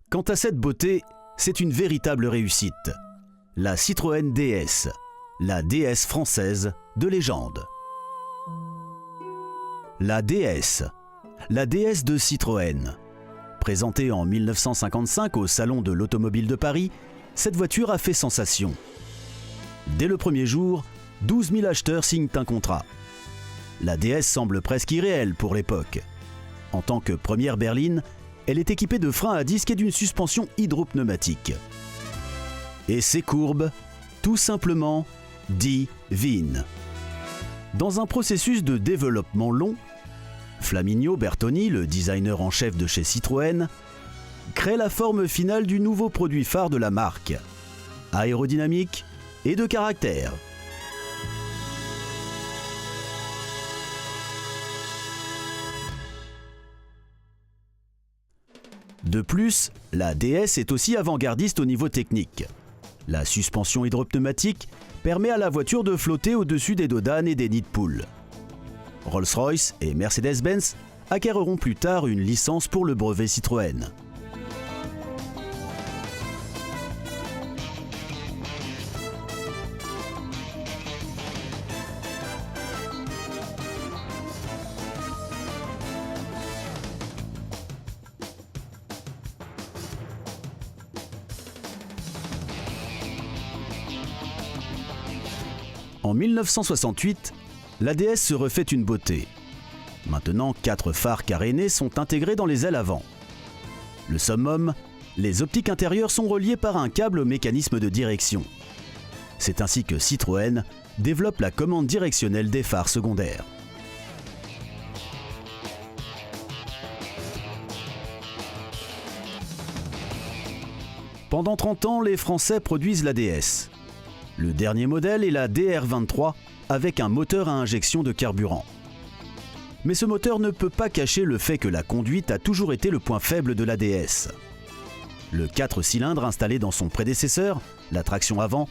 Quant à cette beauté, c'est une véritable réussite. La Citroën DS, la DS française de légende. La DS de Citroën. Présentée en 1955 au Salon de l'Automobile de Paris, cette voiture a fait sensation. Dès le premier jour, 12 000 acheteurs signent un contrat. La DS semble presque irréelle pour l'époque. En tant que première berline, elle est équipée de freins à disque et d'une suspension hydropneumatique. Et ses courbes, tout simplement divines. Dans un processus de développement long, Flaminio Bertoni, le designer en chef de chez Citroën, crée la forme finale du nouveau produit phare de la marque, aérodynamique et de caractère. De plus, la DS est aussi avant-gardiste au niveau technique. La suspension hydropneumatique permet à la voiture de flotter au-dessus des dos d'âne et des nids de poules. Rolls-Royce et Mercedes-Benz acquerront plus tard une licence pour le brevet Citroën. En 1968, la DS se refait une beauté. Maintenant, 4 phares carénés sont intégrés dans les ailes avant. Le summum, les optiques intérieures sont reliées par un câble au mécanisme de direction. C'est ainsi que Citroën développe la commande directionnelle des phares secondaires. Pendant 30 ans, les Français produisent la DS. Le dernier modèle est la DR23 avec un moteur à injection de carburant. Mais ce moteur ne peut pas cacher le fait que la conduite a toujours été le point faible de la DS. Le 4 cylindres installé dans son prédécesseur, la traction avant,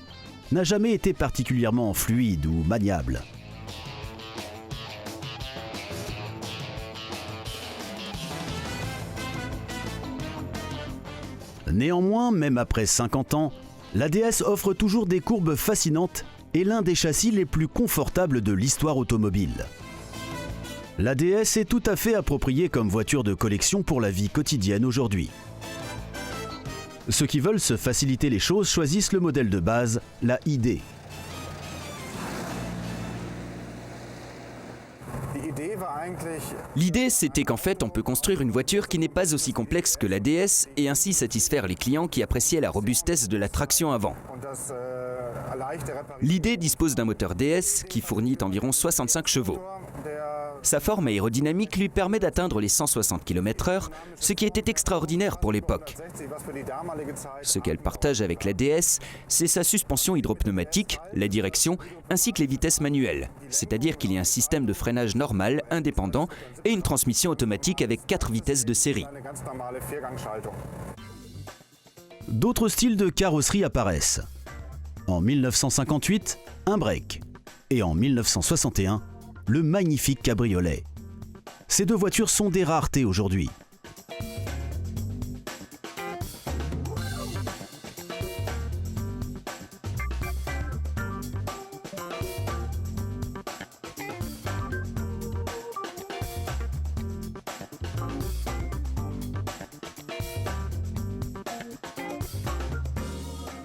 n'a jamais été particulièrement fluide ou maniable. Néanmoins, même après 50 ans, la DS offre toujours des courbes fascinantes et l'un des châssis les plus confortables de l'histoire automobile. La DS est tout à fait appropriée comme voiture de collection pour la vie quotidienne aujourd'hui. Ceux qui veulent se faciliter les choses choisissent le modèle de base, la ID. L'idée, c'était qu'en fait, on peut construire une voiture qui n'est pas aussi complexe que la DS et ainsi satisfaire les clients qui appréciaient la robustesse de la traction avant. L'idée dispose d'un moteur DS qui fournit environ 65 chevaux. Sa forme aérodynamique lui permet d'atteindre les 160 km/h, ce qui était extraordinaire pour l'époque. Ce qu'elle partage avec la DS, c'est sa suspension hydropneumatique, la direction, ainsi que les vitesses manuelles. C'est-à-dire qu'il y a un système de freinage normal, indépendant, et une transmission automatique avec 4 vitesses de série. D'autres styles de carrosserie apparaissent. En 1958, un break. Et en 1961, le magnifique cabriolet. Ces deux voitures sont des raretés aujourd'hui.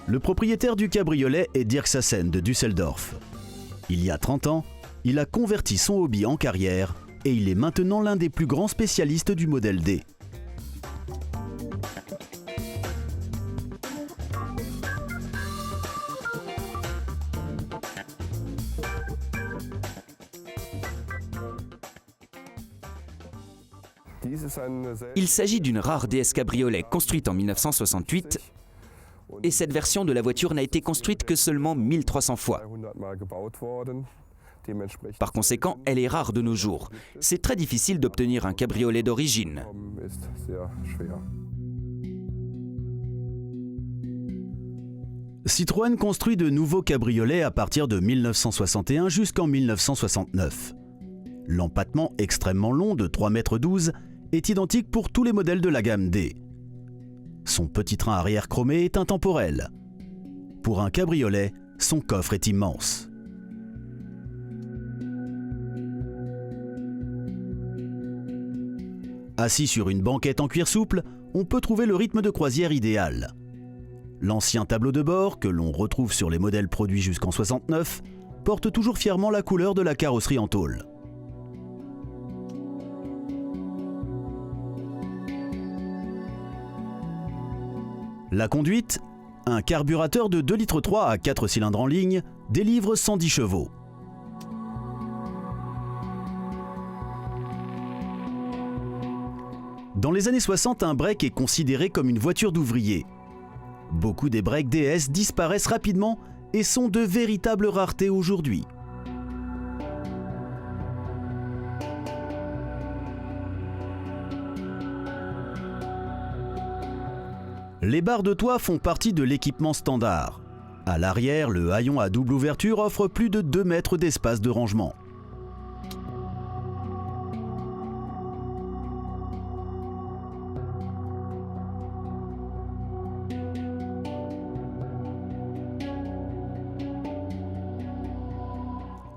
Le propriétaire du cabriolet est Dirk Sassen de Düsseldorf. Il y a 30 ans, il a converti son hobby en carrière et il est maintenant l'un des plus grands spécialistes du modèle D. Il s'agit d'une rare DS cabriolet construite en 1968 et cette version de la voiture n'a été construite que seulement 1300 fois. Par conséquent, elle est rare de nos jours. C'est très difficile d'obtenir un cabriolet d'origine. Citroën construit de nouveaux cabriolets à partir de 1961 jusqu'en 1969. L'empattement extrêmement long de 3,12 m est identique pour tous les modèles de la gamme D. Son petit train arrière chromé est intemporel. Pour un cabriolet, son coffre est immense. Assis sur une banquette en cuir souple, on peut trouver le rythme de croisière idéal. L'ancien tableau de bord, que l'on retrouve sur les modèles produits jusqu'en 69, porte toujours fièrement la couleur de la carrosserie en tôle. La conduite, un carburateur de 2,3 litres à 4 cylindres en ligne, délivre 110 chevaux. Dans les années 60, un break est considéré comme une voiture d'ouvrier. Beaucoup des breaks DS disparaissent rapidement et sont de véritables raretés aujourd'hui. Les barres de toit font partie de l'équipement standard. À l'arrière, le haillon à double ouverture offre plus de 2 mètres d'espace de rangement.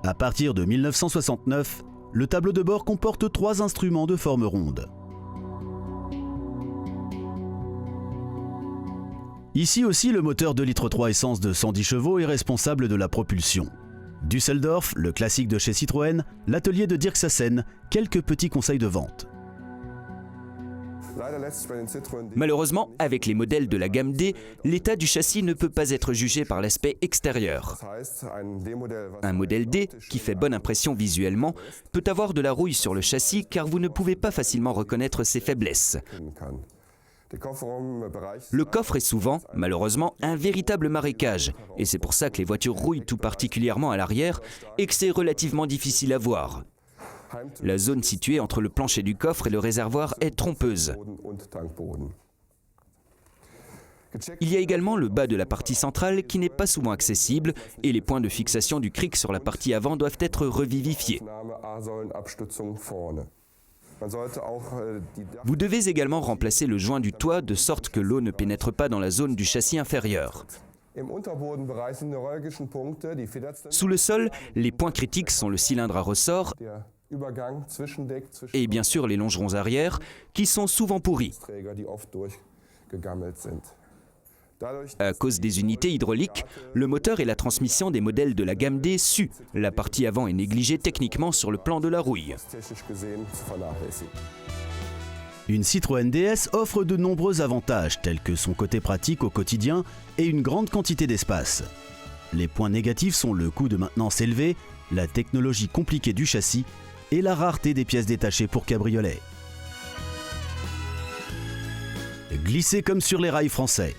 À partir de 1969, le tableau de bord comporte 3 instruments de forme ronde. Ici aussi, le moteur 2,3 litres essence de 110 chevaux est responsable de la propulsion. Düsseldorf, le classique de chez Citroën, l'atelier de Dirk Sassen, quelques petits conseils de vente. Malheureusement, avec les modèles de la gamme D, l'état du châssis ne peut pas être jugé par l'aspect extérieur. Un modèle D, qui fait bonne impression visuellement, peut avoir de la rouille sur le châssis car vous ne pouvez pas facilement reconnaître ses faiblesses. Le coffre est souvent, malheureusement, un véritable marécage, et c'est pour ça que les voitures rouillent tout particulièrement à l'arrière et que c'est relativement difficile à voir. La zone située entre le plancher du coffre et le réservoir est trompeuse. Il y a également le bas de la partie centrale qui n'est pas souvent accessible et les points de fixation du cric sur la partie avant doivent être revivifiés. Vous devez également remplacer le joint du toit de sorte que l'eau ne pénètre pas dans la zone du châssis inférieur. Sous le sol, les points critiques sont le cylindre à ressort et bien sûr les longerons arrière qui sont souvent pourris. À cause des unités hydrauliques, le moteur et la transmission des modèles de la gamme D suent. La partie avant est négligée techniquement sur le plan de la rouille. Une Citroën DS offre de nombreux avantages tels que son côté pratique au quotidien et une grande quantité d'espace. Les points négatifs sont le coût de maintenance élevé, la technologie compliquée du châssis et la rareté des pièces détachées pour cabriolet. Glissez comme sur les rails français.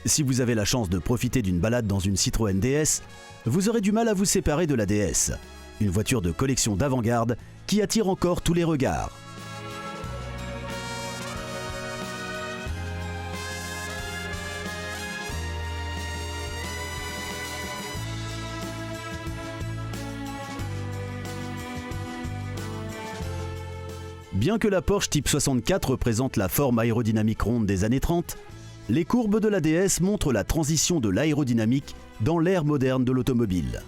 Si vous avez la chance de profiter d'une balade dans une Citroën DS, vous aurez du mal à vous séparer de la DS, une voiture de collection d'avant-garde qui attire encore tous les regards. Bien que la Porsche Type 64 représente la forme aérodynamique ronde des années 30, les courbes de la DS montrent la transition de l'aérodynamique dans l'ère moderne de l'automobile.